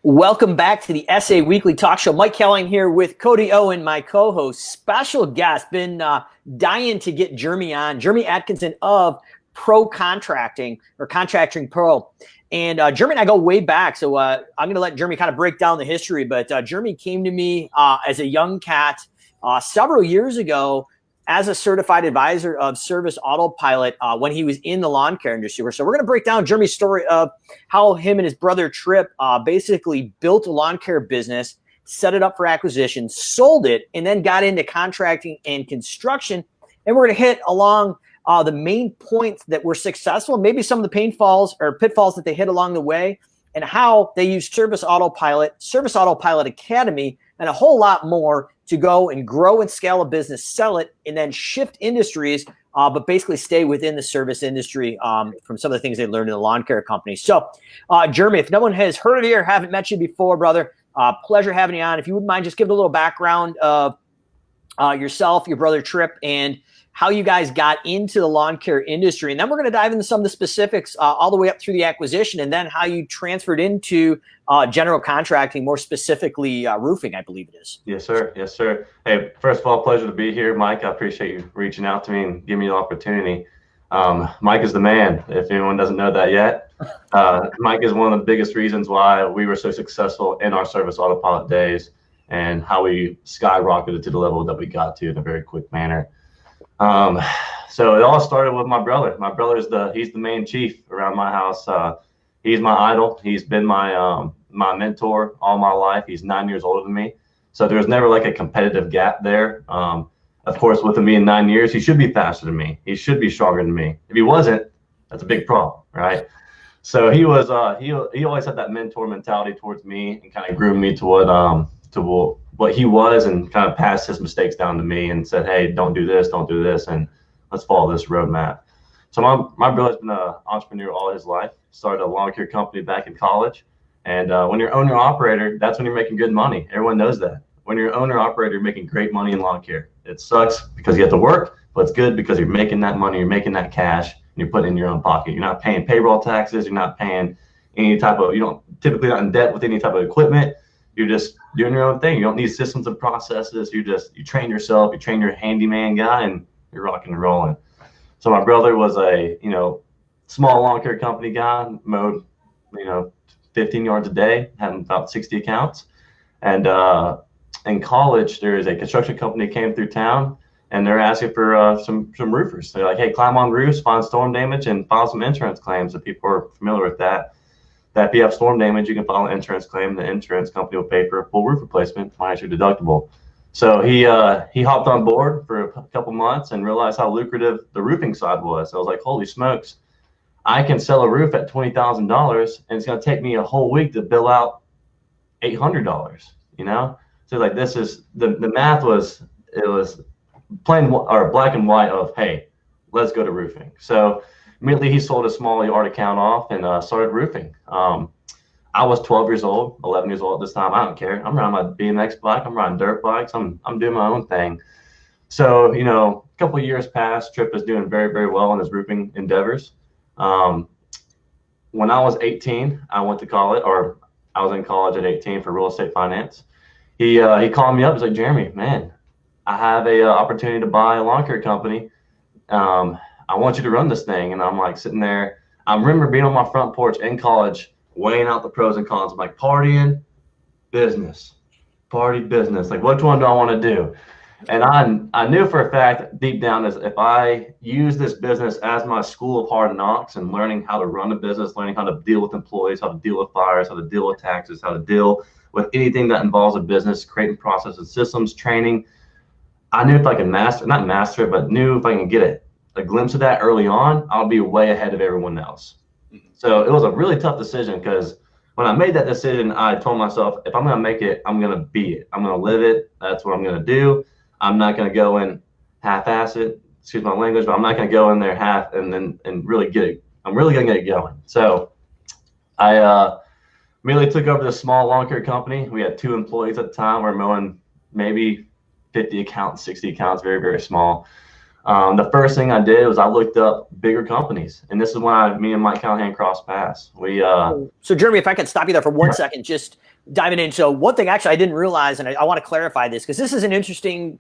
Welcome back to the SA Weekly Talk Show. Mike Callahan here with Cody Owen, my co-host. Special guest, been dying to get Jeremy on. Jeremy Atkinson of Pro Contracting or Contracting Pro. And Jeremy and I go way back, so I'm going to let Jeremy kind of break down the history. But Jeremy came to me as a young cat several years ago as a certified advisor of Service Autopilot when he was in the lawn care industry. So we're going to break down Jeremy's story of how him and his brother Trip basically built a lawn care business, set it up for acquisition, sold it, and then got into contracting and construction. And we're going to hit along the main points that were successful, maybe some of the pitfalls that they hit along the way, and how they used Service Autopilot, Service Autopilot Academy, and a whole lot more to go and grow and scale a business, sell it, and then shift industries, but basically stay within the service industry from some of the things they learned in the lawn care company. So, Jeremy, if no one has heard of you or haven't met you before, brother, pleasure having you on. If you wouldn't mind, just give a little background of yourself, your brother Trip, and how you guys got into the lawn care industry. And then we're going to dive into some of the specifics all the way up through the acquisition, and then how you transferred into general contracting, more specifically roofing, I believe it is. Yes, sir. Yes, sir. Hey, first of all, pleasure to be here, Mike. I appreciate you reaching out to me and giving me the opportunity. Mike is the man, if anyone doesn't know that yet. Mike is one of the biggest reasons why we were so successful in our Service Autopilot days and how we skyrocketed to the level that we got to in a very quick manner. So it all started with my brother. My brother's he's the main chief around my house. He's my idol. He's been my mentor all my life. He's 9 years older than me. So there was never like a competitive gap there. Of course, with him being 9 years, he should be faster than me. He should be stronger than me. If he wasn't, that's a big problem, right? So he was, he always had that mentor mentality towards me and kind of groomed me to what he was, and kind of passed his mistakes down to me and said, hey, don't do this, and let's follow this roadmap. So my brother's been an entrepreneur all his life. Started a lawn care company back in college. And when you're owner-operator, that's when you're making good money. Everyone knows that. When you're owner-operator, you're making great money in lawn care. It sucks because you have to work, but it's good because you're making that money, you're making that cash, and you're putting it in your own pocket. You're not paying payroll taxes. You're not paying any type of, you don't typically not in debt with any type of equipment. You're just doing your own thing. You don't need systems and processes. You train yourself, you train your handyman guy, and you're rocking and rolling. So my brother was a, small lawn care company guy, mowed, 15 yards a day, had about 60 accounts. And in college, there is a construction company came through town, and they're asking for some roofers. They're like, hey, climb on roofs, find storm damage, and file some insurance claims. If people are familiar with that if you have storm damage, you can file an insurance claim. The insurance company will pay for a full roof replacement, minus your deductible. So he hopped on board for a couple months and realized how lucrative the roofing side was. So I was like, holy smokes, I can sell a roof at $20,000, and it's going to take me a whole week to bill out $800. So like, this is the math was plain or black and white of, hey, let's go to roofing. So immediately he sold a small yard account off and started roofing. I was 12 years old, 11 years old at this time. I don't care. I'm riding my BMX bike. I'm riding dirt bikes. I'm doing my own thing. So, a couple of years passed. Trip is doing very, very well in his roofing endeavors. When I was 18, I went to college, or I was in college at 18 for real estate finance. He called me up. He's like, Jeremy, man, I have a opportunity to buy a lawn care company. I want you to run this thing. And I'm like sitting there. I remember being on my front porch in college, weighing out the pros and cons. I'm like, partying, business, party, business. Like, which one do I want to do? And I knew for a fact deep down is if I use this business as my school of hard knocks and learning how to run a business, learning how to deal with employees, how to deal with fires, how to deal with taxes, how to deal with anything that involves a business, creating processes, systems, training. I knew if I could not master it, but knew if I can get a glimpse of that early on, I'll be way ahead of everyone else. So it was a really tough decision, because when I made that decision, I told myself, if I'm going to make it, I'm going to be it. I'm going to live it. That's what I'm going to do. I'm not going to go in half-ass it, excuse my language, but I'm not going to go in there half and really get it. I'm really going to get it going. So I immediately took over this small lawn care company. We had 2 employees at the time. We're mowing maybe 50 accounts, 60 accounts, very, very small. The first thing I did was I looked up bigger companies, and this is when me and Mike Callahan crossed paths. So Jeremy, if I can stop you there for 1 second, just diving in. So one thing actually I didn't realize, and I want to clarify this because this is an interesting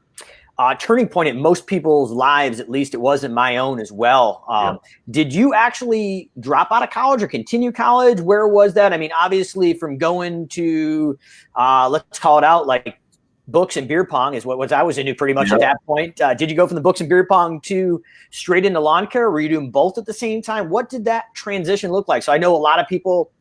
turning point in most people's lives. At least it was in my own as well. Did you actually drop out of college or continue college? Where was that? I mean, obviously from going to, let's call it out, like books and beer pong is what I was into pretty much at that point. Did you go from the books and beer pong to straight into lawn care? Were you doing both at the same time? What did that transition look like? So I know a lot of people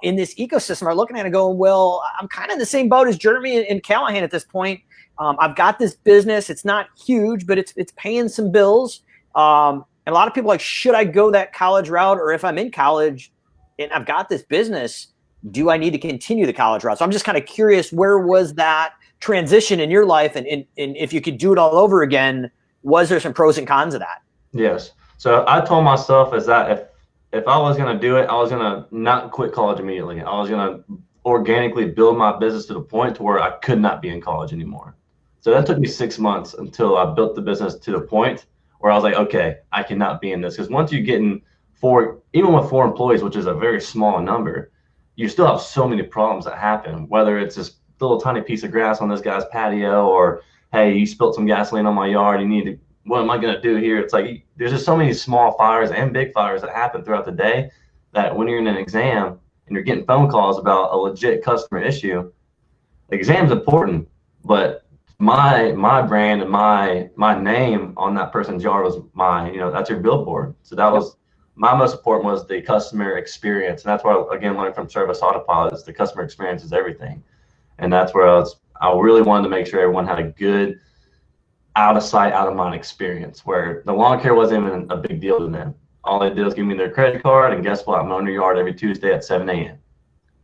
in this ecosystem are looking at it going, well, I'm kind of in the same boat as Jeremy and Callahan at this point. I've got this business. It's not huge, but it's paying some bills. And a lot of people are like, should I go that college route? Or if I'm in college and I've got this business, do I need to continue the college route? So I'm just kind of curious, where was that transition in your life? And if you could do it all over again, was there some pros and cons of that? Yes. So I told myself is that if I was going to do it, I was going to not quit college immediately. I was going to organically build my business to the point to where I could not be in college anymore. So that took me 6 months until I built the business to the point where I was like, okay, I cannot be in this. Because once you get in even with 4 employees, which is a very small number, you still have so many problems that happen, whether it's this little tiny piece of grass on this guy's patio, or, hey, you spilled some gasoline on my yard. What am I going to do here? It's like, there's just so many small fires and big fires that happen throughout the day that when you're in an exam and you're getting phone calls about a legit customer issue, the exam's important, but my brand and my name on that person's yard was that's your billboard. So that was my most important, was the customer experience. And that's what I, again, learned from Service Autopilot, is the customer experience is everything. And that's where I really wanted to make sure everyone had a good out of sight, out of mind experience, where the lawn care wasn't even a big deal to them. All they did was give me their credit card, and guess what? I'm on your yard every Tuesday at 7 a.m.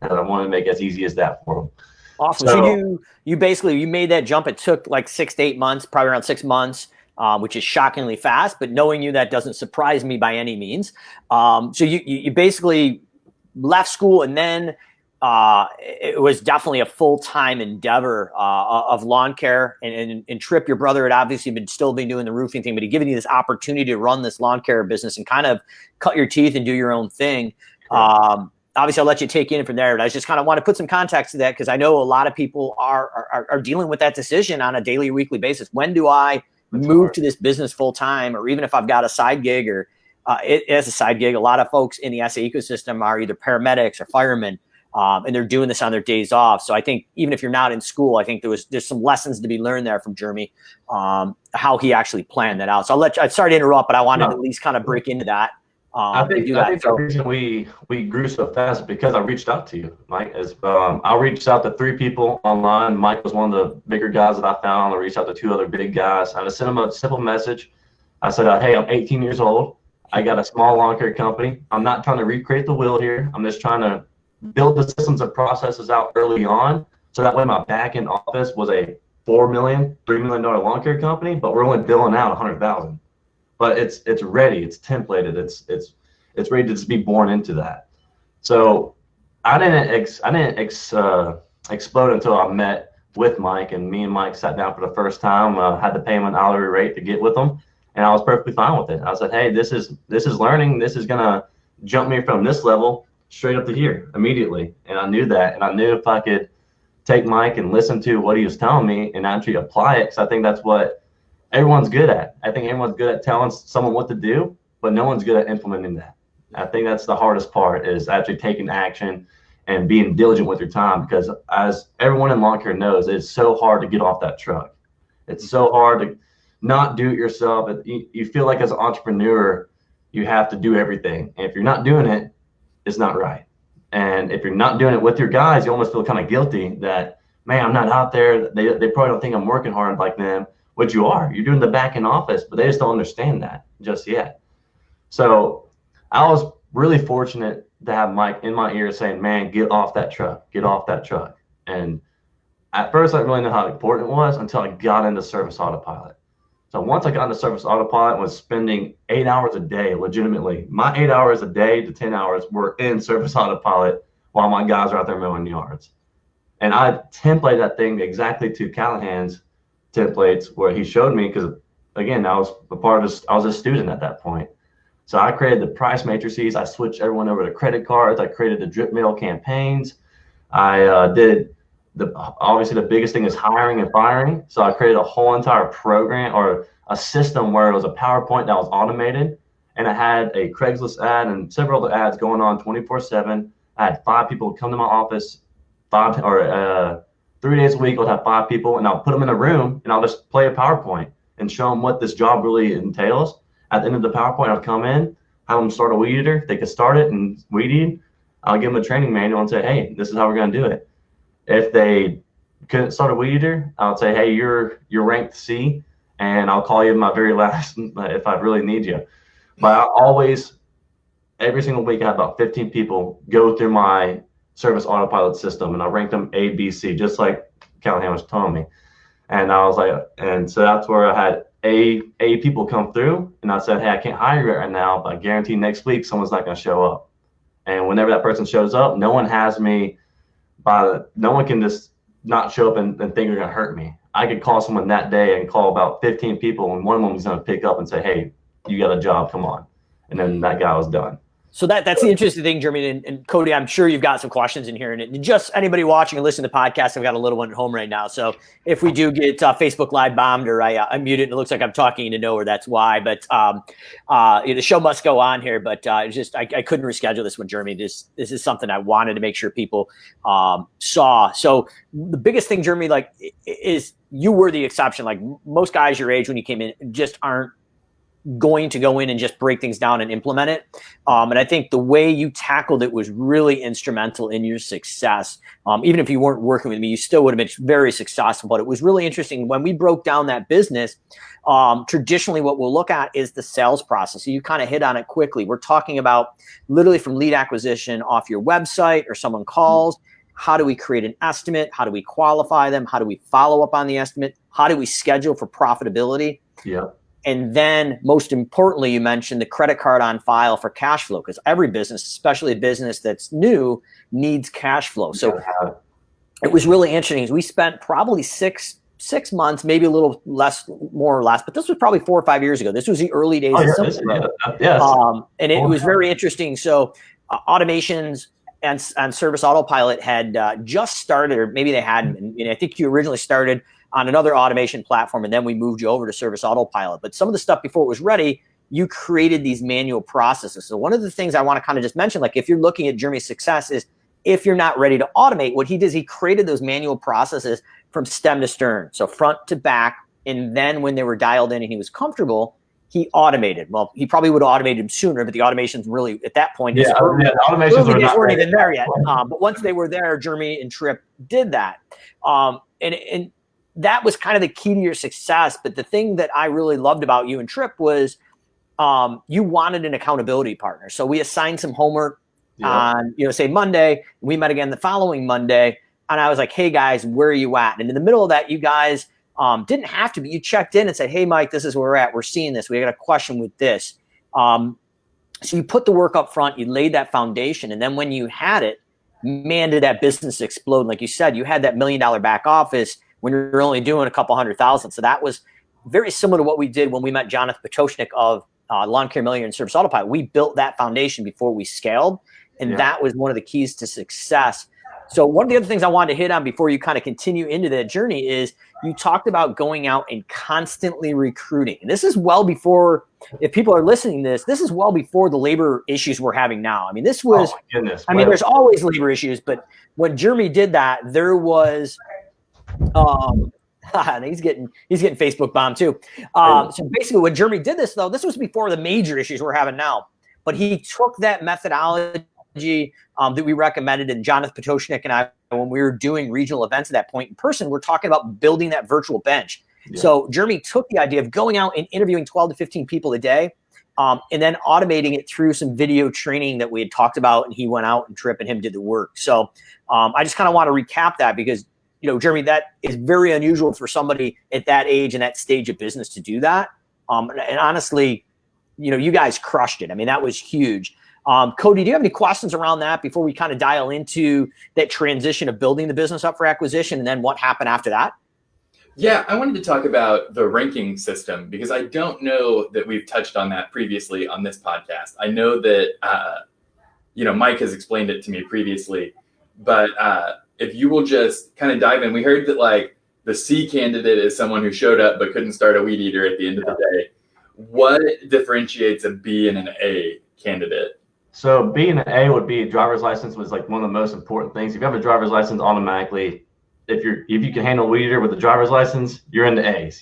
And I wanted to make it as easy as that for them. Awesome. So you basically made that jump. It took like 6 to 8 months, probably around 6 months, which is shockingly fast. But knowing you, that doesn't surprise me by any means. So you basically left school, and then it was definitely a full-time endeavor of lawn care. And Tripp, your brother, had obviously still been doing the roofing thing, but he given you this opportunity to run this lawn care business and kind of cut your teeth and do your own thing. Obviously, I'll let you take in from there, but I just kind of want to put some context to that, because I know a lot of people are dealing with that decision on a daily or weekly basis. When do I move to this business full time, or even if I've got a side gig, or as a side gig, a lot of folks in the SA ecosystem are either paramedics or firemen, and they're doing this on their days off. So I think even if you're not in school, I think there's some lessons to be learned there from Jeremy, how he actually planned that out. So I'm sorry to interrupt, but I wanted to at least kind of break into that. I think the reason we grew so fast is because I reached out to you, Mike. I reached out to 3 people online. Mike was one of the bigger guys that I found. I reached out to 2 other big guys. I sent them a simple message. I said, hey, I'm 18 years old. I got a small lawn care company. I'm not trying to recreate the wheel here. I'm just trying to build the systems and processes out early on, so that way my back end office was a $3 million lawn care company, but we're only billing out $100,000. But it's ready, it's templated, it's ready to just be born into that. So I didn't explode until I met with Mike, and me and Mike sat down for the first time. Had to pay him an hourly rate to get with him, and I was perfectly fine with it. I said, hey, this is learning. This is gonna jump me from this level straight up to here immediately. And I knew that, and I knew if I could take Mike and listen to what he was telling me and actually apply it, because I think that's what everyone's good at. I think everyone's good at telling someone what to do, but no one's good at implementing that. I think that's the hardest part, is actually taking action and being diligent with your time, because as everyone in lawn care knows, it's so hard to get off that truck. It's so hard to not do it yourself. You feel like as an entrepreneur, you have to do everything. And if you're not doing it, it's not right. And if you're not doing it with your guys, you almost feel kind of guilty that, man, I'm not out there. They probably don't think I'm working hard like them. Which you are. You're doing the back end office, but they just don't understand that just yet. So I was really fortunate to have Mike in my ear saying, man, get off that truck, get off that truck. And at first, I didn't really know how important it was until I got into Service Autopilot. So once I got into Service Autopilot and was spending 8 hours a day, legitimately, my 8 hours a day to 10 hours were in Service Autopilot while my guys are out there mowing yards. And I templated that thing exactly to Callahan's templates, where he showed me, because again, I was a part of this, I was a student at that point. So I created the price matrices. I switched everyone over to credit cards. I created the drip mail campaigns. I did obviously the biggest thing is hiring and firing. So I created a whole entire program or a system where it was a PowerPoint that was automated, and I had a Craigslist ad and several other ads going on 24/7. I had 5 people come to my office 3 days a week. I'll have 5 people, and I'll put them in a room, and I'll just play a PowerPoint and show them what this job really entails. At the end of the PowerPoint, I'll come in, have them start a weed eater. They could start it and weed eat. I'll give them a training manual and say, hey, this is how we're going to do it. If they couldn't start a weed eater, I'll say, hey, you're ranked C, and I'll call you my very last if I really need you. But I always, every single week, I have about 15 people go through my service autopilot system, and I rank them A, B, C, just like Callahan was telling me. And I was like, and so that's where I had A people come through, and I said, hey, I can't hire you right now, but I guarantee next week someone's not going to show up. And whenever that person shows up, no one has me no one can just not show up and think they're going to hurt me. I could call someone that day and call about 15 people, and one of them is going to pick up and say, hey, you got a job, come on. And then that guy was done. So that's the interesting thing, Jeremy. And Cody, I'm sure you've got some questions in here. And just anybody watching and listening to the podcast, I've got a little one at home right now. So if we do get Facebook Live bombed or I mute it and it looks like I'm talking into nowhere, that's why. But the show must go on here. But it's just I couldn't reschedule this one, Jeremy. This is something I wanted to make sure people saw. So the biggest thing, Jeremy, like is you were the exception. Like most guys your age when you came in just aren't going to go in and just break things down and implement it. And I think the way you tackled it was really instrumental in your success. Even if you weren't working with me, you still would have been very successful. But it was really interesting when we broke down that business. Traditionally, what we'll look at is the sales process. So you kind of hit on it quickly. We're talking about literally from lead acquisition off your website or someone calls. How do we create an estimate? How do we qualify them? How do we follow up on the estimate? How do we schedule for profitability? Yeah. And then most importantly, you mentioned the credit card on file for cash flow, because every business, especially a business that's new, needs cash flow. So it was really interesting. We spent probably six months, maybe a little less, more or less, but this was probably 4 or 5 years ago. This was the early days of SimpleGrowth. And it was very interesting. So automations and Service Autopilot had just started, or maybe they hadn't. And I think you originally started on another automation platform, and then we moved you over to Service Autopilot. But some of the stuff before it was ready, you created these manual processes. So one of the things I want to kind of just mention, like if you're looking at Jeremy's success, is if you're not ready to automate, what he did is he created those manual processes from stem to stern, so front to back. And then when they were dialed in and he was comfortable, he automated. Well, he probably would have automated them sooner, but the automations really at that point, the automations weren't even there yet. But once they were there, Jeremy and Tripp did that. And that was kind of the key to your success. But the thing that I really loved about you and Tripp was you wanted an accountability partner. So we assigned some homework on, say Monday. We met again the following Monday. And I was like, hey, guys, where are you at? And in the middle of that, you guys didn't have to, but you checked in and said, hey, Mike, this is where we're at. We're seeing this. We got a question with this. So you put the work up front. You laid that foundation. And then when you had it, man, did that business explode. Like you said, you had that $1 million back office when you're only doing a couple $100,000. So that was very similar to what we did when we met Jonathan Potoshnik of Lawn Care Millionaire and Service Autopilot. We built that foundation before we scaled, and that was one of the keys to success. So one of the other things I wanted to hit on before you kind of continue into that journey is you talked about going out and constantly recruiting. And this is well before, if people are listening to this, this is well before the labor issues we're having now. I mean, this was, there's always labor issues, but when Jeremy did that, there was, he's getting Facebook bombed too. So basically when Jeremy did this though, this was before the major issues we're having now, but he took that methodology that we recommended, and Jonathan Potoshnik and I, when we were doing regional events at that point in person, we're talking about building that virtual bench. So Jeremy took the idea of going out and interviewing 12 to 15 people a day, and then automating it through some video training that we had talked about, and he went out and Tripp and him did the work. So I just kind of want to recap that because, Jeremy, that is very unusual for somebody at that age and that stage of business to do that. And honestly, you guys crushed it. I mean, that was huge. Cody, do you have any questions around that before we kind of dial into that transition of building the business up for acquisition and then what happened after that? Yeah, I wanted to talk about the ranking system because I don't know that we've touched on that previously on this podcast. I know that, Mike has explained it to me previously, but if you will just kind of dive in, we heard that like the C candidate is someone who showed up but couldn't start a weed eater at the end of the day. What differentiates a B and an A candidate? So B and an A would be driver's license was like one of the most important things. If you have a driver's license, automatically, if you can handle a weed eater with a driver's license, you're in the A's,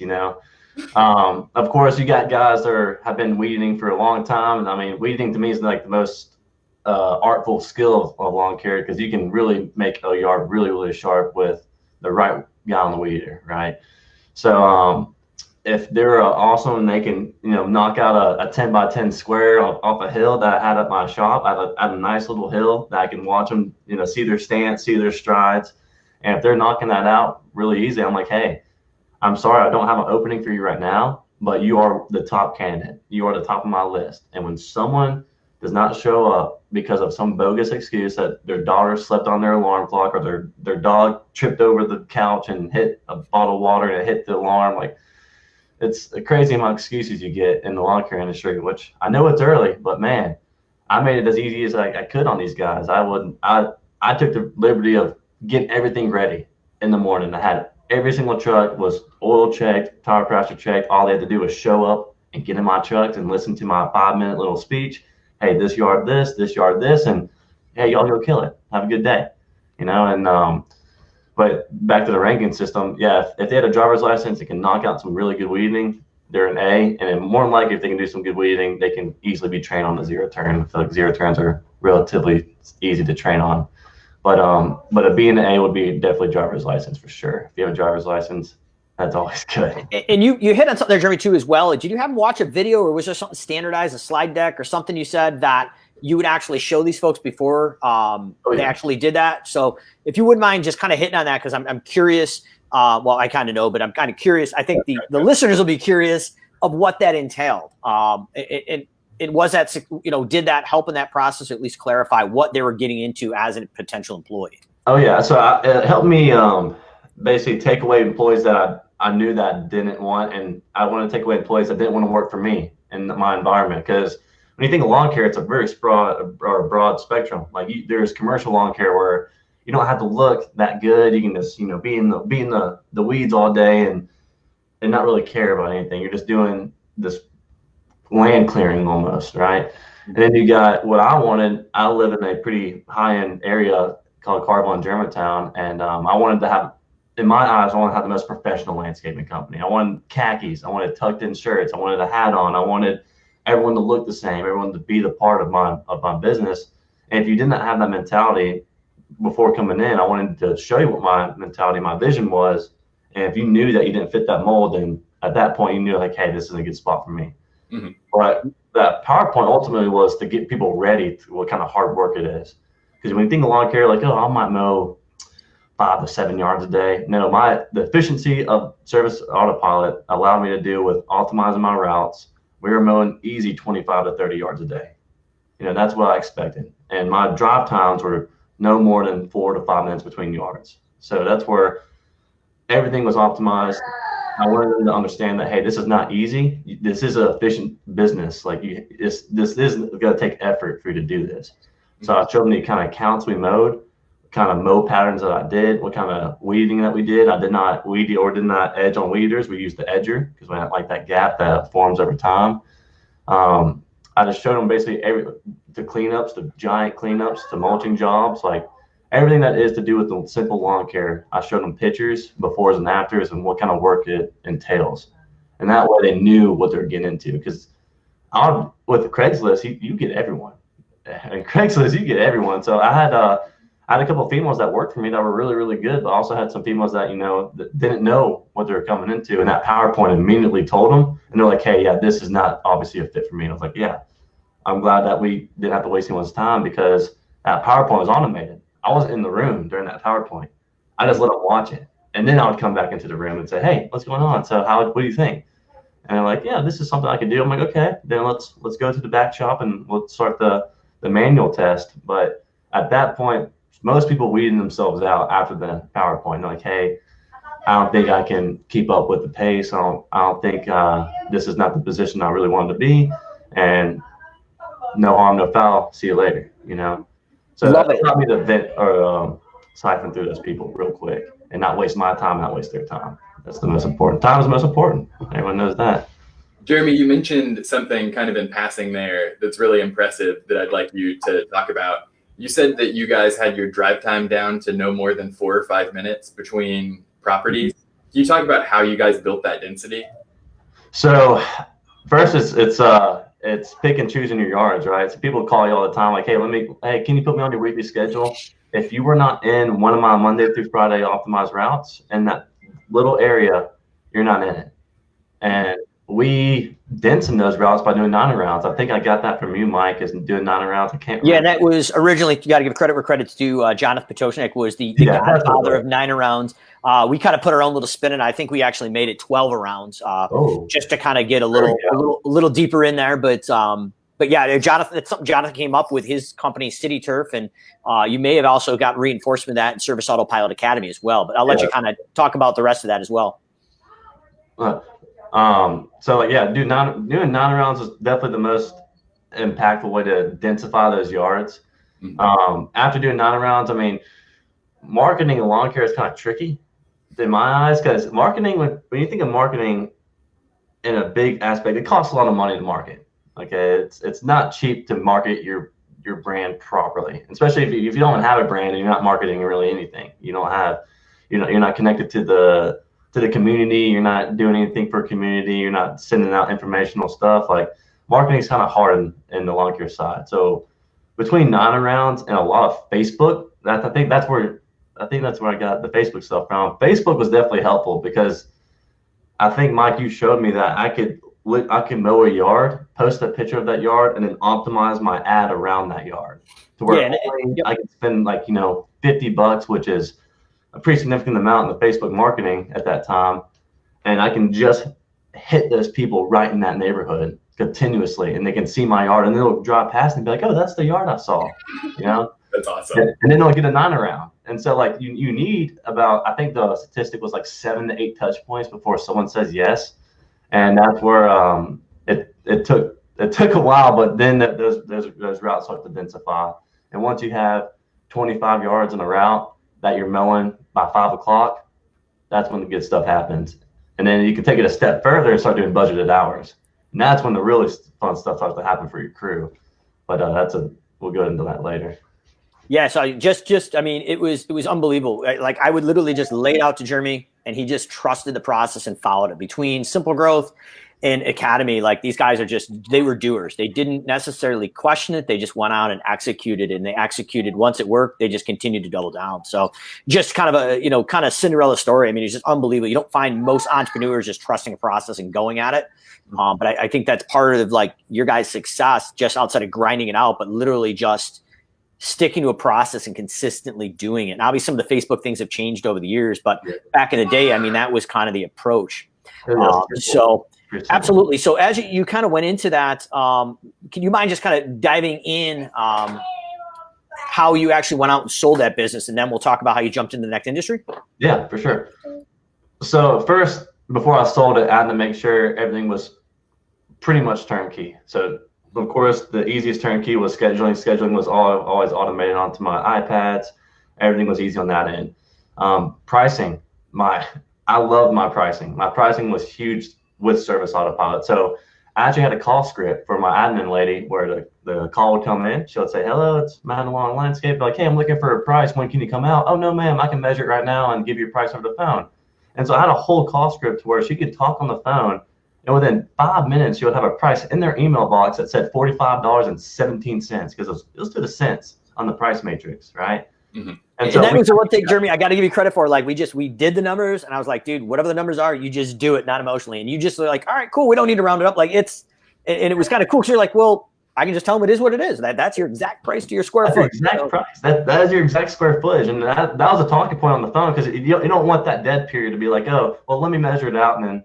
Of course, you got guys that have been weeding for a long time. And I mean, weeding to me is like the most artful skill of lawn care because you can really make a yard really, really sharp with the right guy on the weed eater, right? So if they're awesome and they can, knock out a 10 by 10 square off a hill that I had at my shop, I had a nice little hill that I can watch them, see their stance, see their strides. And if they're knocking that out really easy, I'm like, hey, I'm sorry, I don't have an opening for you right now, but you are the top candidate. You are the top of my list. And when someone does not show up because of some bogus excuse that their daughter slept on their alarm clock or their dog tripped over the couch and hit a bottle of water and it hit the alarm, like it's a crazy amount of excuses you get in the lawn care industry, which I know it's early, but man, I made it as easy as I could on these guys. I took the liberty of getting everything ready in the morning. I had every single truck was oil checked, tire pressure checked. All they had to do was show up and get in my trucks and listen to my 5-minute little speech. Hey, this yard this yard this, and hey, y'all go kill it. Have a good day, but back to the ranking system, yeah, if they had a driver's license, they can knock out some really good weeding, they're an A. And then more than likely, if they can do some good weeding, they can easily be trained on the zero turn. I feel like zero turns are relatively easy to train on. But a B and an A would be definitely driver's license for sure. If you have a driver's license, that's always good. And you hit on something there, Jeremy, too, as well. Did you have them watch a video, or was there something standardized, a slide deck or something you said that you would actually show these folks before they actually did that? So if you wouldn't mind just kind of hitting on that, because I'm curious. Well, I kind of know, but I'm kind of curious. I think the listeners will be curious of what that entailed. It was that, did that help in that process, or at least clarify what they were getting into as a potential employee? Oh, yeah. So it helped me basically take away employees that I knew that I didn't want. And I want to take away employees that didn't want to work for me in my environment. Because when you think of lawn care, it's a very broad spectrum. Like there's commercial lawn care where you don't have to look that good. You can just, be in the weeds all day and not really care about anything. You're just doing this land clearing almost, right? And then you got what I wanted. I live in a pretty high-end area called Carville in Germantown, and I wanted to have, in my eyes, I wanted to have the most professional landscaping company. I wanted khakis. I wanted tucked-in shirts. I wanted a hat on. I wanted everyone to look the same, everyone to be the part of my business. And if you did not have that mentality before coming in, I wanted to show you what my mentality, my vision was. And if you knew that you didn't fit that mold, then at that point you knew like, hey, this is a good spot for me. Mm-hmm. But that PowerPoint ultimately was to get people ready to what kind of hard work it is. Because when you think of lawn care, like, oh, I might mow 5 to 7 yards a day. No, the efficiency of Service Autopilot allowed me to deal with optimizing my routes. We were mowing easy 25 to 30 yards a day. That's what I expected. And my drive times were no more than 4 to 5 minutes between yards. So that's where everything was optimized. I wanted them to understand that, hey, this is not easy. This is an efficient business. Like this is going to take effort for you to do this. So I showed them the kind of counts we mowed, kind of mow patterns that I did, what kind of weeding that we did. I did not weed or did not edge on weeders. We used the edger because we had like that gap that forms over time. I just showed them basically the cleanups, the giant cleanups, the mulching jobs, like everything that is to do with the simple lawn care. I showed them pictures, befores and afters, and what kind of work it entails. And that way they knew what they were getting into. Because with the Craigslist, you get everyone. And Craigslist, you get everyone. So I had a couple of females that worked for me that were really, really good, but also had some females that, that didn't know what they were coming into. And that PowerPoint immediately told them. And they're like, hey, yeah, this is not obviously a fit for me. And I was like, yeah, I'm glad that we didn't have to waste anyone's time because that PowerPoint was automated. I wasn't in the room during that PowerPoint. I just let them watch it. And then I would come back into the room and say, hey, what's going on? So what do you think? And they're like, yeah, this is something I can do. I'm like, okay, then let's go to the back shop and we'll start the manual test. But at that point, most people weeding themselves out after the PowerPoint. They're like, hey, I don't think I can keep up with the pace. I don't think this is not the position I really wanted to be. And no harm, no foul. See you later. So Love that it. taught me to vent or siphon through those people real quick and not waste my time, not waste their time. That's the most important. Time is the most important. Everyone knows that. Jeremy, you mentioned something kind of in passing there that's really impressive that I'd like you to talk about. You said that you guys had your drive time down to no more than 4 or 5 minutes between properties. Can you talk about how you guys built that density? So first, it's pick and choosing your yards, right? So people call you all the time, like, hey, can you put me on your weekly schedule? If you were not in one of my Monday through Friday optimized routes in that little area, you're not in it. And we dense in those routes by doing 9 rounds. I think I got that from you, Mike, is doing 9 rounds. I can't remember. Yeah, that was originally, you got to give credit where credit's due. Jonathan Potoshnik was the godfather of 9 rounds. We kind of put our own little spin in. I think we actually made it 12 rounds just to kind of get a little deeper in there. But yeah, Jonathan, it's something Jonathan came up with his company, City Turf, and you may have also got reinforcement of that in Service Autopilot Academy as well. But I'll let you kind of talk about the rest of that as well. So doing 9 rounds is definitely the most impactful way to densify those yards. After doing 9 rounds, I mean, marketing and lawn care is kind of tricky in my eyes, because marketing, when you think of marketing in a big aspect, it costs a lot of money to market. Okay, it's not cheap to market your brand properly, especially if you don't have a brand and you're not marketing really anything. You're not connected to the community. You're not doing anything for community. You're not sending out informational stuff. Like, marketing is kind of hard in the lawn care side. So between 9 rounds and a lot of Facebook, I think that's where I got the Facebook stuff from. Facebook was definitely helpful, because I think, Mike, you showed me that I could mow a yard, post a picture of that yard, and then optimize my ad around that yard to where I could spend $50, which is a pretty significant amount in the Facebook marketing at that time, and I can just hit those people right in that neighborhood continuously, and they can see my yard, and they'll drive past and be like, "Oh, that's the yard I saw," That's awesome. And then they'll get a 9 round. And so, like, you need about, I think the statistic was like 7 to 8 touch points before someone says yes, and that's where it took a while, but then those routes start to densify, and once you have 25 yards in a route that you're mowing by 5 o'clock, that's when the good stuff happens. And then you can take it a step further and start doing budgeted hours. And that's when the really fun stuff starts to happen for your crew. But we'll go into that later. Yeah, so I mean, it was unbelievable. Like, I would literally just lay it out to Jeremy, and he just trusted the process and followed it. Between SimpleGrowth and Academy, like, these guys they were doers. They didn't necessarily question it. They just went out and executed, and they executed. Once it worked, they just continued to double down. So just kind of a, kind of Cinderella story. I mean, it's just unbelievable. You don't find most entrepreneurs just trusting a process and going at it. But I think that's part of, like, your guys' success, just outside of grinding it out, but literally just sticking to a process and consistently doing it. And obviously some of the Facebook things have changed over the years, but back in the day, I mean, that was kind of the approach. So absolutely. So as you kind of went into that, can you mind just kind of diving in how you actually went out and sold that business? And then we'll talk about how you jumped into the next industry. Yeah, for sure. So first, before I sold it, I had to make sure everything was pretty much turnkey. So of course, the easiest turnkey was scheduling. Scheduling was always automated onto my iPads. Everything was easy on that end. Pricing, I love my pricing. My pricing was huge with Service Autopilot. So I actually had a call script for my admin lady where the call would come in. She would say, "Hello, it's Matt Along Landscape." Like, "Hey, I'm looking for a price. When can you come out?" "Oh, no, ma'am, I can measure it right now and give you a price over the phone." And so I had a whole call script where she could talk on the phone, and within 5 minutes, she would have a price in their email box that said $45.17, because it was to the cents on the price matrix, right? Mm-hmm. And that was the one thing, Jeremy, I got to give you credit for. Like, we did the numbers, and I was like, dude, whatever the numbers are, you just do it, not emotionally. And you just were like, all right, cool, we don't need to round it up. Like, and it was kind of cool, because you're like, well, I can just tell them it is what it is. That's your exact price to your square foot. Exact price. That is your exact square footage. And that was a talking point on the phone, because you don't want that dead period to be like, oh, well, let me measure it out, and then,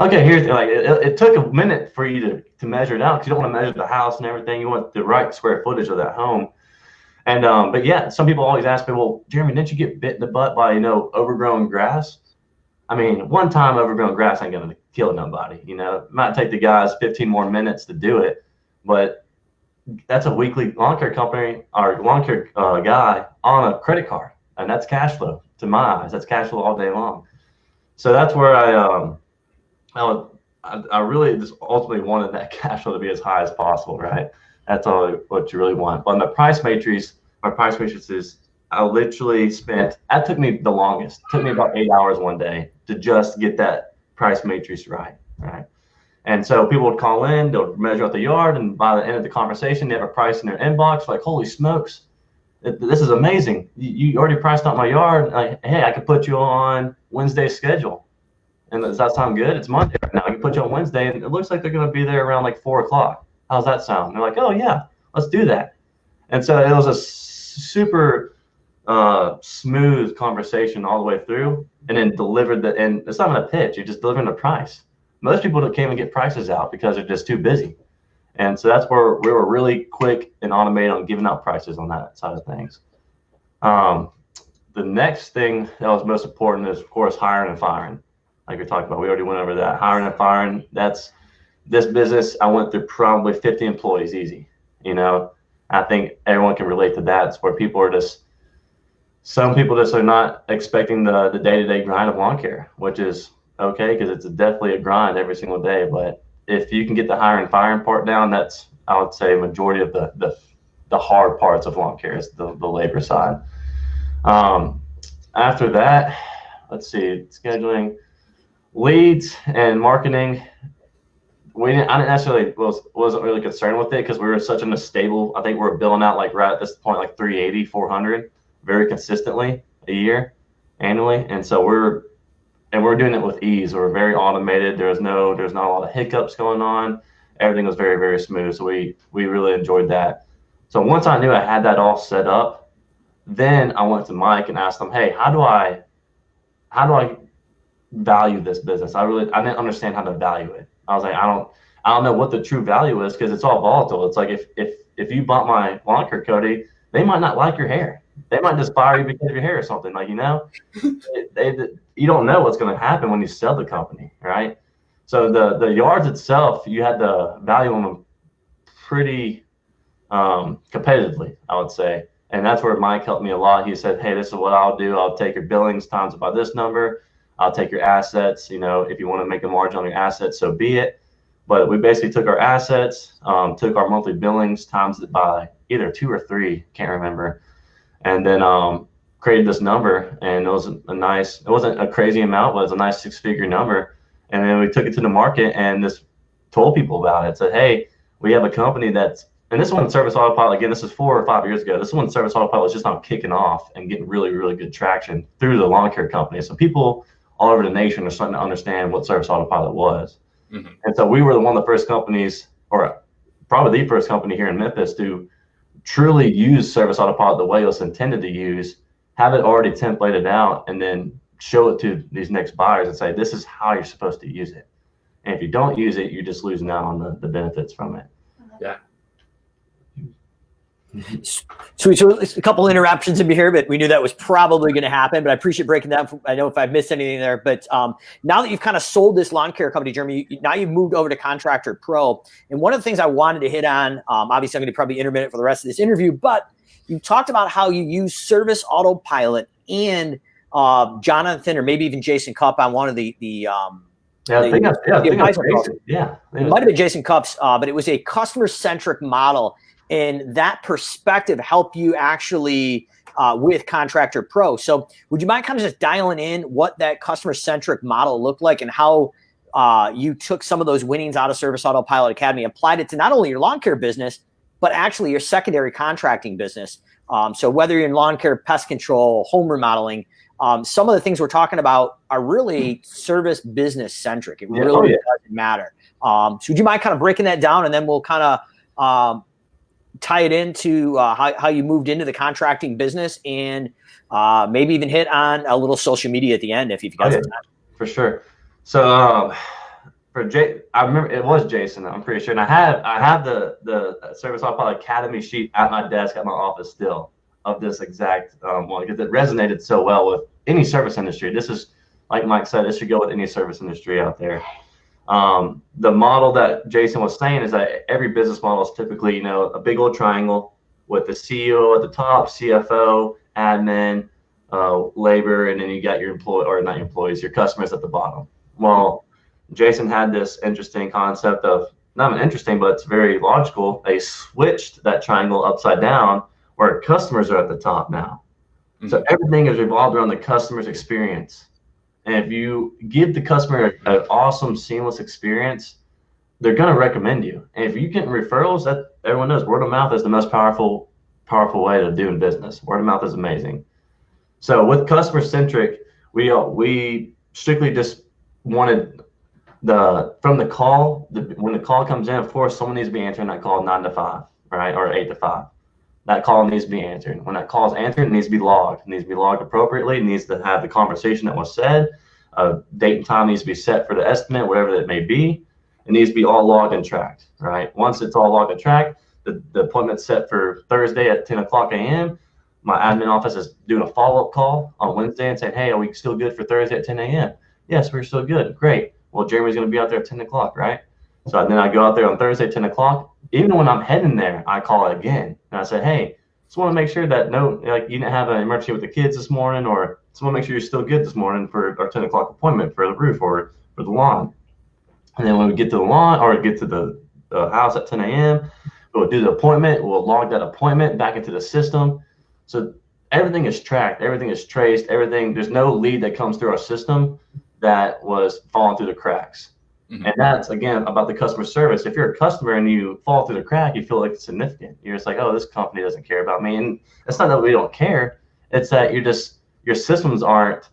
okay, here's, like, it took a minute for you to measure it out, because you don't want to measure the house and everything. You want the right square footage of that home. And but yeah, some people always ask me, well, Jeremy, didn't you get bit in the butt by, overgrown grass? I mean, one time overgrown grass ain't gonna kill nobody. It might take the guys 15 more minutes to do it, but that's a weekly lawn care company or lawn care guy on a credit card, and that's cash flow to my eyes. That's cash flow all day long. So that's where I really just ultimately wanted that cash flow to be as high as possible, right? That's all what you really want. But on the price matrix, my price matrices, I literally spent, that took me the longest. It took me about 8 hours one day to just get that price matrix right? And so people would call in, they'll measure out the yard, and by the end of the conversation, they have a price in their inbox, like, holy smokes, this is amazing. You already priced out my yard. Like, hey, I could put you on Wednesday's schedule. And does that sound good? It's Monday right now. I can put you on Wednesday, and it looks like they're going to be there around like 4 o'clock. How's that sound? And they're like, oh yeah, let's do that. And so it was a super smooth conversation all the way through, and then delivered and it's not even a pitch, you're just delivering the price. Most people can't even get prices out because they're just too busy. And so that's where we were really quick and automated on giving out prices on that side of things. The next thing that was most important is, of course, hiring and firing. Like we talked about, we already went over that. Hiring and firing, that's this business. I went through probably 50 employees easy. I think everyone can relate to that. It's where people are some people just are not expecting the day-to-day grind of lawn care, which is okay, because it's definitely a grind every single day. But if you can get the hiring and firing part down, that's, I would say, majority of the hard parts of lawn care is the labor side. After that, let's see, scheduling, leads and marketing. I didn't necessarily wasn't really concerned with it because we were such in a stable. I think we're billing out like right at this point like 380, 400 very consistently a year annually, and so we're doing it with ease. We're very automated. There's not a lot of hiccups going on. Everything was very, very smooth. So we really enjoyed that. So once I knew I had that all set up, then I went to Mike and asked him, hey, how do I value this business? I didn't understand how to value it. I was like, I don't know what the true value is, because it's all volatile. It's like if you bought my lawn care, Cody, they might not like your hair. They might just fire you because of your hair or something. Like, you don't know what's going to happen when you sell the company, right? So the yards itself, you had to value them pretty competitively, I would say. And that's where Mike helped me a lot. He said, hey, this is what I'll do. I'll take your billings times it by this number. I'll take your assets. If you want to make a margin on your assets, so be it. But we basically took our assets, took our monthly billings, times it by either 2 or 3, can't remember, and then created this number. And it wasn't a crazy amount, but it was a nice 6-figure number. And then we took it to the market and just told people about it. Said, hey, we have a company and this one, Service Autopilot, again, this is 4 or 5 years ago. This one, Service Autopilot, was just now kicking off and getting really, really good traction through the lawn care company. So people all over the nation are starting to understand what Service Autopilot was. Mm-hmm. And so we were one of the first companies, or probably the first company here in Memphis, to truly use Service Autopilot the way it was intended to use, have it already templated out, and then show it to these next buyers and say, this is how you're supposed to use it. And if you don't use it, you're just losing out on the benefits from it. Yeah. Sweet. So a couple interruptions in here, but we knew that was probably going to happen. But I appreciate breaking that. I know if I missed anything there, but now that you've kind of sold this lawn care company, Jeremy, now you've moved over to Contractor Pro. And one of the things I wanted to hit on, obviously I'm going to probably intermittent for the rest of this interview, but you talked about how you use Service Autopilot and Jonathan, or maybe even Jason Cupp on one of the it might have been Jason Cupp's, but it was a customer-centric model. And that perspective helped you actually with Contractor Pro. So would you mind kind of just dialing in what that customer-centric model looked like and how you took some of those winnings out of Service Autopilot Academy, applied it to not only your lawn care business, but actually your secondary contracting business? So whether you're in lawn care, pest control, home remodeling, some of the things we're talking about are really service business centric. It really doesn't matter. So would you mind kind of breaking that down, and then we'll kind of tie it into how you moved into the contracting business, and maybe even hit on a little social media at the end if you've got some time. For sure. So I remember it was Jason, I'm pretty sure, and I have the Service Autopilot Academy sheet at my desk at my office still. of this exact one because it resonated so well with any service industry. This is, like Mike said, this should go with any service industry out there. The model that Jason was saying is that every business model is typically, a big old triangle with the CEO at the top, CFO, admin, labor, and then you got your your customers at the bottom. Well, Jason had this interesting concept of, not interesting, but it's very logical. They switched that triangle upside down where customers are at the top now. Mm-hmm. So everything is revolved around the customer's experience. And if you give the customer an awesome, seamless experience, they're going to recommend you. And if you get referrals, that everyone knows word of mouth is the most powerful way to do business. Word of mouth is amazing. So with customer centric, we strictly just wanted when the call comes in, of course, someone needs to be answering that call 9 to 5, right, or 8 to 5. That call needs to be answered. When that call is answered, it needs to be logged. It needs to be logged appropriately. It needs to have the conversation that was said. Date and time needs to be set for the estimate, whatever that may be. It needs to be all logged and tracked, right? Once it's all logged and tracked, the appointment's set for Thursday at 10 o'clock a.m. My admin office is doing a follow-up call on Wednesday and saying, hey, are we still good for Thursday at 10 a.m.? Yes, we're still good. Great. Well, Jeremy's going to be out there at 10 o'clock, right? So then I go out there on Thursday at 10 o'clock. Even when I'm heading there, I call it again. And I say, hey, just want to make sure that you didn't have an emergency with the kids this morning, or just want to make sure you're still good this morning for our 10 o'clock appointment for the roof or for the lawn. And then when we get to the lawn or get to the house at 10 a.m., we'll do the appointment. We'll log that appointment back into the system. So everything is tracked. Everything is traced. There's no lead that comes through our system that was falling through the cracks. Mm-hmm. And that's, again, about the customer service. If you're a customer and you fall through the crack, you feel like it's significant. You're just like, oh, this company doesn't care about me. And it's not that we don't care. It's that your systems aren't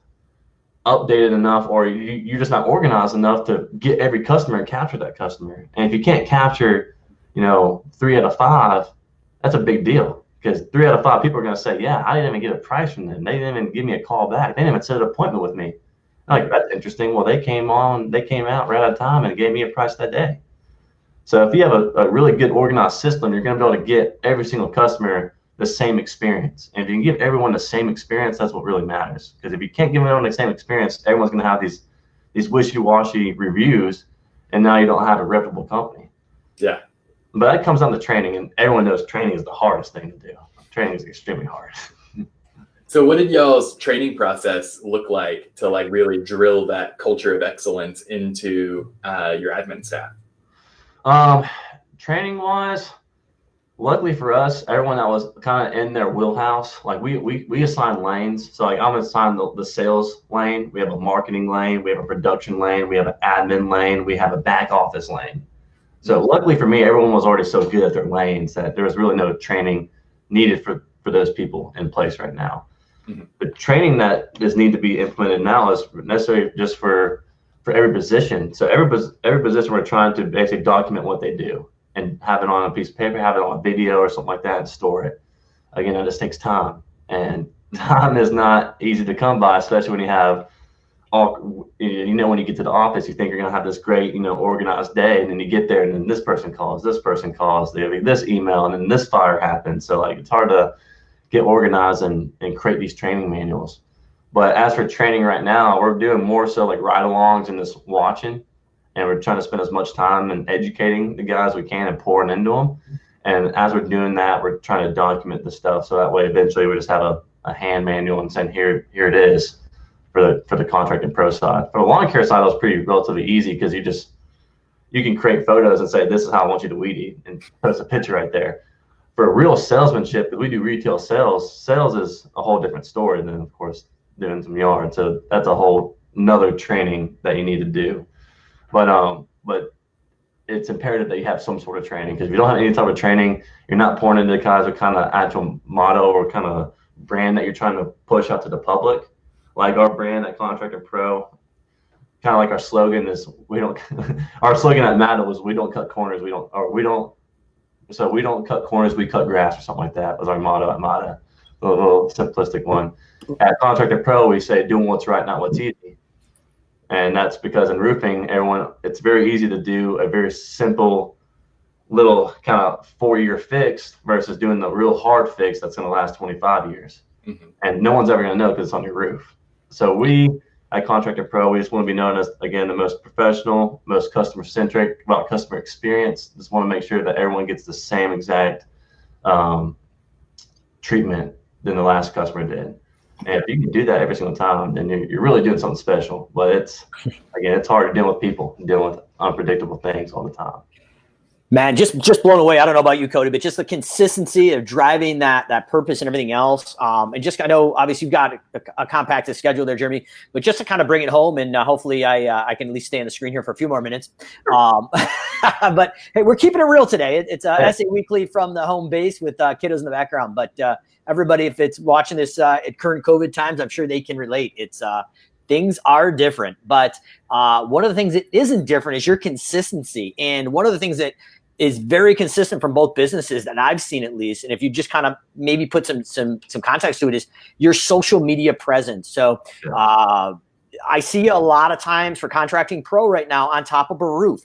updated enough, or you're just not organized enough to get every customer and capture that customer. And if you can't capture, 3 out of 5, that's a big deal, because 3 out of 5 people are going to say, yeah, I didn't even get a price from them. They didn't even give me a call back. They didn't even set an appointment with me. Like, that's interesting. Well, they came out right on time and gave me a price that day. So if you have a really good organized system, you're going to be able to get every single customer the same experience. And if you can give everyone the same experience, that's what really matters. Because if you can't give everyone the same experience, everyone's going to have these wishy-washy reviews, and now you don't have a reputable company. Yeah. But that comes down to training, and everyone knows training is the hardest thing to do. Training is extremely hard. So what did y'all's training process look like to really drill that culture of excellence into your admin staff? Training wise, luckily for us, everyone that was kind of in their wheelhouse, we assign lanes. So I'm assigned the sales lane. We have a marketing lane. We have a production lane. We have an admin lane. We have a back office lane. So luckily for me, everyone was already so good at their lanes that there was really no training needed for those people in place right now. Mm-hmm. The training that is need to be implemented now is necessary just for every position. So every position, we're trying to basically document what they do and have it on a piece of paper, have it on a video or something like that, and store it. Again, that just takes time, and time is not easy to come by, especially when you have when you get to the office, you think you're going to have this great, organized day, and then you get there and then this person calls, they have this email, and then this fire happens. So it's hard to get organized and create these training manuals. But as for training right now, we're doing more so ride-alongs and just watching, and we're trying to spend as much time in educating the guys we can and pouring into them. And as we're doing that, we're trying to document the stuff, so that way eventually we just have a hand manual and saying, here it is for the contract and pro side. For the lawn care side, it was relatively easy, because you can create photos and say, this is how I want you to weed eat, and post a picture right there. For real salesmanship, that we do retail sales is a whole different story than, of course, doing some yard. So that's a whole another training that you need to do. But it's imperative that you have some sort of training, because if you don't have any type of training, you're not pouring into the guys with kind of actual motto or kind of brand that you're trying to push out to the public. Like our brand at Contractor Pro, kind of like our slogan is, our slogan at Mata was, we don't cut corners, we don't cut corners, we cut grass, or something like that was our motto at Mata. A little simplistic one. At Contractor Pro, we say, doing what's right, not what's easy. And that's because in roofing, it's very easy to do a very simple little kind of 4-year fix versus doing the real hard fix that's going to last 25 years. Mm-hmm. And no one's ever going to know because it's on your roof. So we at Contractor Pro, we just want to be known as, again, the most professional, most customer centric about customer experience. Just want to make sure that everyone gets the same exact treatment than the last customer did. And if you can do that every single time, then you're really doing something special. But it's hard to deal with people, dealing with unpredictable things all the time. Man, just blown away. I don't know about you, Cody, but just the consistency of driving that purpose and everything else. And just, I know obviously you've got a compacted schedule there, Jeremy, but just to kind of bring it home, and hopefully I can at least stay on the screen here for a few more minutes. But hey, we're keeping it real today. It's SA Weekly from the home base with kiddos in the background. But everybody, if it's watching this at current COVID times, I'm sure they can relate. It's things are different, but one of the things that isn't different is your consistency. And one of the things that is very consistent from both businesses that I've seen, at least, and if you just kind of maybe put some context to it, is your social media presence. So I see a lot of times for Contracting Pro right now on top of a roof,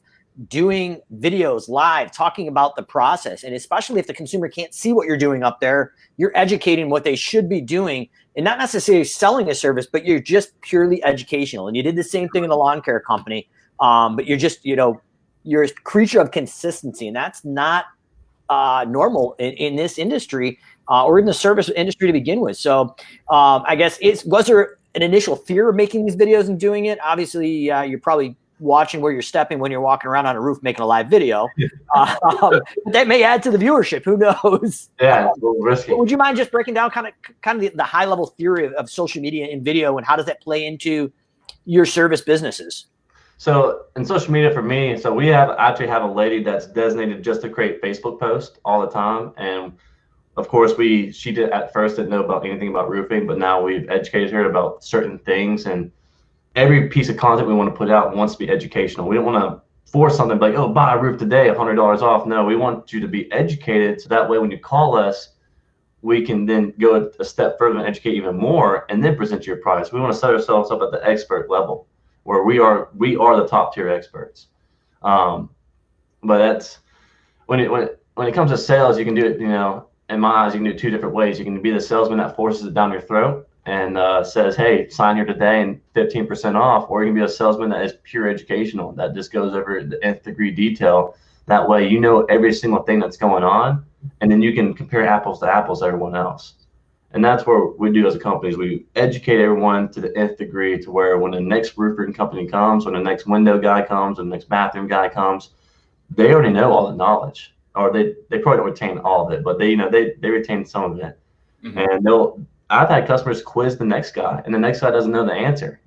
doing videos live, talking about the process. And especially if the consumer can't see what you're doing up there, you're educating what they should be doing, and not necessarily selling a service, but you're just purely educational. And you did the same thing in the lawn care company, but you're just, you're a creature of consistency, and that's not normal in this industry or in the service industry to begin with. So I guess was there an initial fear of making these videos and doing it? Obviously, you're probably watching where you're stepping when you're walking around on a roof making a live video. That may add to the viewership. Who knows? Yeah, it's a little risky. Would you mind just breaking down kind of the high level theory of social media and video, and how does that play into your service businesses? So in social media for me, so we actually have a lady that's designated just to create Facebook posts all the time. And of course she did at first didn't know about anything about roofing, but now we've educated her about certain things, and every piece of content we want to put out wants to be educational. We don't want to force something like, oh, buy a roof today, $100 off. No, we want you to be educated. So that way, when you call us, we can then go a step further and educate even more, and then present your price. We want to set ourselves up at the expert level, where we are the top tier experts. But that's when it comes to sales, you can do it, in my eyes, you can do it 2 different ways. You can be the salesman that forces it down your throat and says, hey, sign here today and 15% off, or you can be a salesman that is pure educational, that just goes over the nth degree detail. That way, every single thing that's going on, and then you can compare apples to apples to everyone else. And that's what we do as a company, is we educate everyone to the nth degree, to where when the next roofing company comes, when the next window guy comes, when the next bathroom guy comes, they already know all the knowledge, or they probably don't retain all of it, but they retain some of it. Mm-hmm. And I've had customers quiz the next guy, and the next guy doesn't know the answer,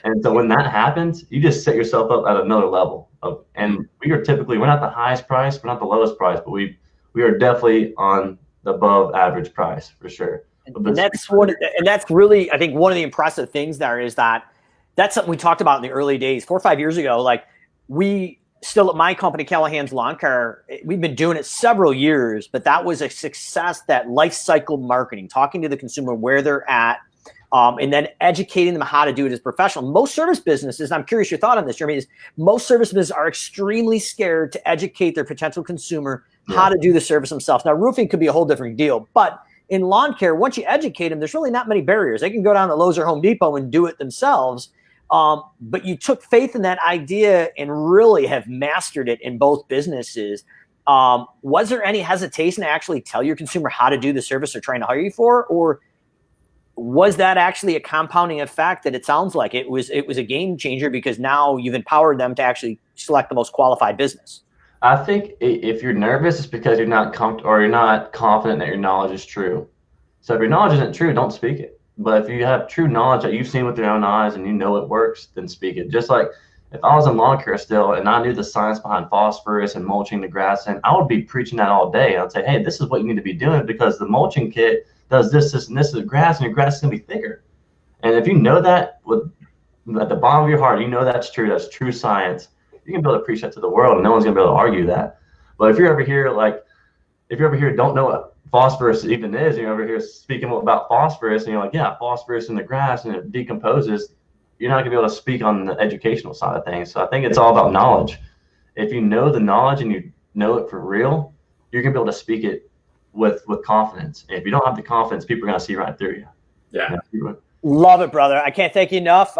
And so when that happens, you just set yourself up at another level and we're not the highest price, we're not the lowest price, but we are definitely on the above average price for sure. And that's really, I think, one of the impressive things there is that's something we talked about in the early days, 4 or 5 years ago. Like, we still at my company, Callahan's Lawn Care, we've been doing it several years, but that was a success, that life cycle marketing, talking to the consumer where they're at, and then educating them how to do it as professional. Most service businesses, and I'm curious your thought on this, Jeremy, is most service businesses are extremely scared to educate their potential consumer how to do the service themselves. Now, roofing could be a whole different deal, but in lawn care, once you educate them, there's really not many barriers. They can go down to Lowe's or Home Depot and do it themselves. But you took faith in that idea and really have mastered it in both businesses. Was there any hesitation to actually tell your consumer how to do the service they're trying to hire you for? Or was that actually a compounding effect that it sounds like it was a game changer, because now you've empowered them to actually select the most qualified business? I think if you're nervous, it's because you're not comfortable or you're not confident that your knowledge is true. So if your knowledge isn't true, don't speak it. But if you have true knowledge that you've seen with your own eyes and it works, then speak it. Just like if I was in lawn care still and I knew the science behind phosphorus and mulching the grass, and I would be preaching that all day. I'd say, hey, this is what you need to be doing, because the mulching kit does this, and this is the grass, and your grass is going to be thicker. And if you know that at the bottom of your heart, that's true science, you can be able to preach that to the world, and no one's going to be able to argue that. But if you're over here, don't know what phosphorus even is, and you're over here speaking about phosphorus, and you're like, yeah, phosphorus in the grass and it decomposes, you're not going to be able to speak on the educational side of things. So I think it's all about knowledge. If you know the knowledge and you know it for real, you're gonna be able to speak it with confidence. And if you don't have the confidence, people are gonna see right through you. Yeah. Love it, brother. I can't thank you enough.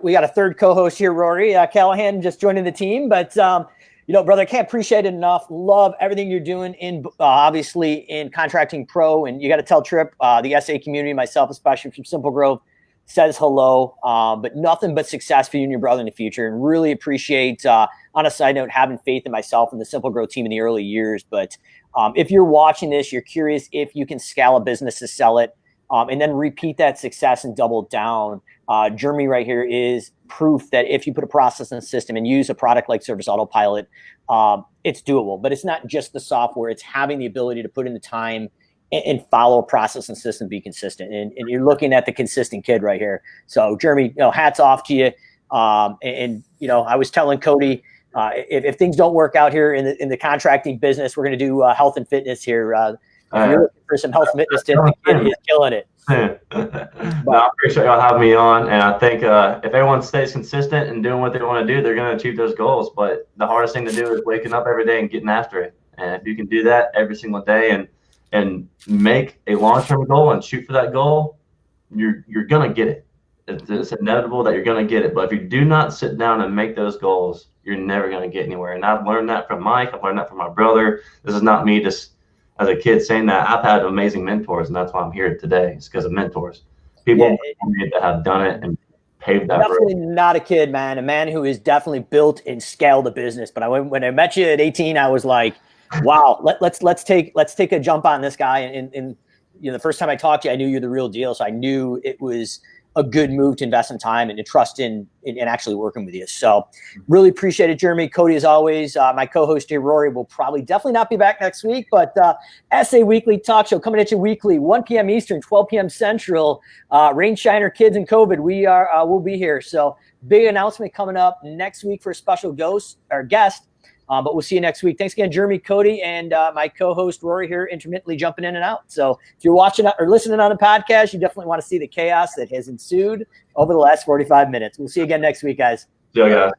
We got a third co-host here, Rory Callahan, just joining the team. But brother, I can't appreciate it enough. Love everything you're doing in obviously in Contracting Pro, and you got to tell Trip, the SA community, myself especially from SimpleGrowth, says hello. But nothing but success for you and your brother in the future, and really appreciate. On a side note, having faith in myself and the SimpleGrowth team in the early years. But if you're watching this, you're curious if you can scale a business to sell it. And then repeat that success and double down. Jeremy right here is proof that if you put a process in the system and use a product like Service Autopilot, it's doable. But it's not just the software. It's having the ability to put in the time and follow a process and system, be consistent. And you're looking at the consistent kid right here. So, Jeremy, hats off to you. I was telling Cody, if things don't work out here in the contracting business, we're going to do health and fitness here. If you're looking for some health and fitness tips, the kid is killing it. No, I appreciate y'all having me on, and I think if everyone stays consistent and doing what they want to do, they're going to achieve those goals. But the hardest thing to do is waking up every day and getting after it. And if you can do that every single day and make a long-term goal and shoot for that goal, you're going to get it. It's inevitable that you're going to get it. But if you do not sit down and make those goals, you're never going to get anywhere. And I've learned that from Mike. I've learned that from my brother. This is not me just as a kid saying that. I've had amazing mentors, and that's why I'm here today. It's because of mentors. People that have done it and paved that road. Definitely not a kid, man. A man who is definitely built and scaled a business. But when I met you at 18, I was like, wow, let's take a jump on this guy. And the first time I talked to you, I knew you're the real deal. So I knew it was a good move to invest in time and to trust in actually working with you. So really appreciate it, Jeremy. Cody, as always, my co-host here, Rory, will definitely not be back next week, but SA Weekly Talk Show coming at you weekly, 1 p.m. Eastern, 12 p.m. Central. Rain Shiner, kids, and COVID, we'll be here. So big announcement coming up next week for a special guest. But we'll see you next week. Thanks again, Jeremy, Cody, and my co-host, Rory, here intermittently jumping in and out. So if you're watching or listening on the podcast, you definitely want to see the chaos that has ensued over the last 45 minutes. We'll see you again next week, guys. See you guys.